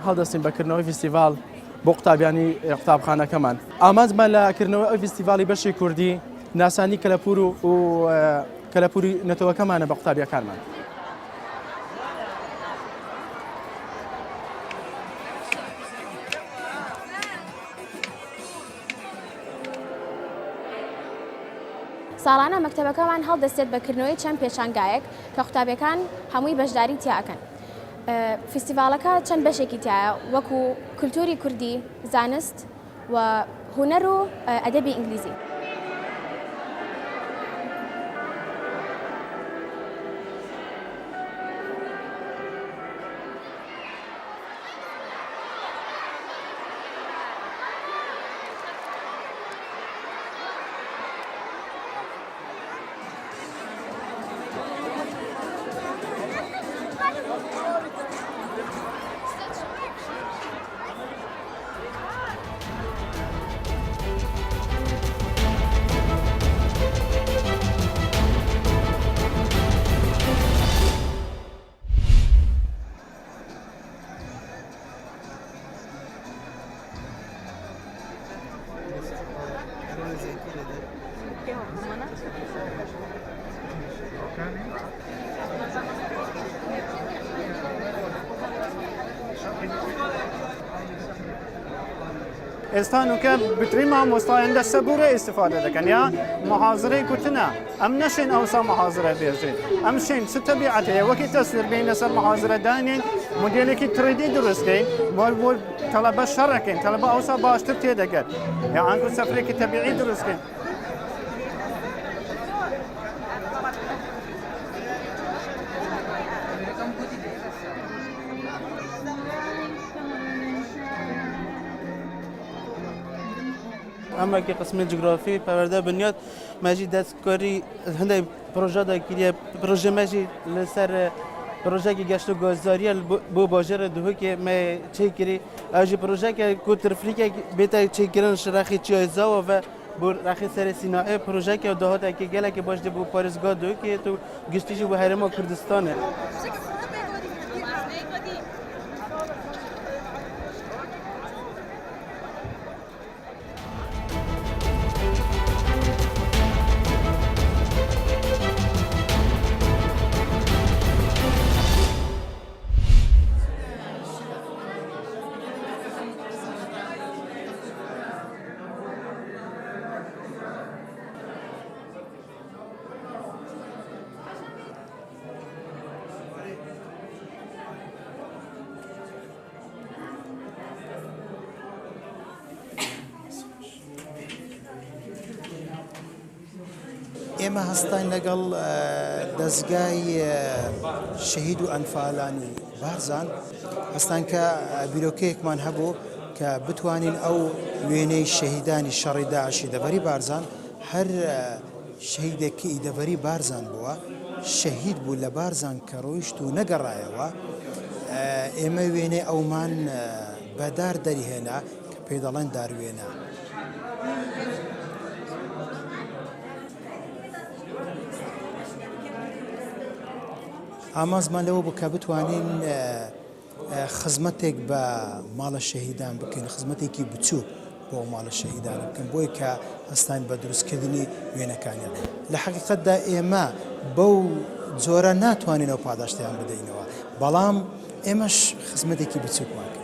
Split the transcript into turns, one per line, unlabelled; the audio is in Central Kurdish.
هەڵدەستین بەکردنەوەی فیستیڤال بۆ قوتابیانی قوتابخانەکەمان. ئامانجمان لە کردنەوەی ئەو فیستیڤالی بەشی کوردی ناسانی کەلەپور و کەلەپوری نەتەوەکەمانە بە قوتابیەکانمان.
ساڵانە مەکتەبەکەمان هەڵدەستێت بەکردنەوەی چەند پێشانگایەک کە قوتابیەکان هەمووی بەشداری تیاکەن. فیستیڤالەکە چەند بەشێکی تایە وەکو کولتوری کوردی، زانست و هونەر و ئەدەبی ئینگلیزی.
ئێستانوکە بتری مامۆستایان لە سەبورە ئیسفادە دەکەن یا محاضرەی کوتنە ئەم نەشین ئەوسا محاضرە بێژێت ئەم شین چ تەبیعەتەیە وەکی تەسویر بین لەسەر محاضرە دانین مدلێکی تریدی دروستکەین بۆ تەلەبە شەڕەکەین تەلەبە ئەوسا باشتر تێدەگەت یا ئەنکو سەفرێکی تەبیعی دروستکەین.
اما که قسم جغرافی پرورده بنیاد ماجی دستکاری هنده پروژه داکیه پروژه ماجی لسر پروژه که گشت و گازداری بو باجر دوه که ما چه کری اجی پروژه که کوترفلی که بیت چه کردن شرخی چیزا و بو رخی سر سینای پروژه که دهات که گله که باشه بو پاریزگاه دو که تو گشتیش بو هرما کردستانه.
ئێمە هەستان لەگەڵ دەستگای شەهید و ئەنفالانی بارزان هەستان کە بیرۆکەیەکمان هەبوو کە بتوانین ئەو وێنەی شەهیدانی شەڕی داعشی دەڤەری بارزان هەر شەهیدێکی دەڤەری بارزان بووە شەهید بوو لە بارزان کە ڕۆیشت و نەگەڕایەوە ئێمە وێنەی ئەومان بەدار دەریهێنا کە پێی دەڵێن داروێنە. ئامانجمان لەوە بوو کە بتوانین خزمەتێک بە ماڵە شەهیدان بکەین خزمەتێکی بچووک بۆ ماڵە شەهیدان بکەن بۆی کە هەستان بە دروستکردنی وێنەکانیان لە حەقیقەتدا ئێمە بەو جۆرە ناتوانینەوە پاداشتیان بدەینەوە بەڵام ئێمەش خزمەتێکی بچووکمان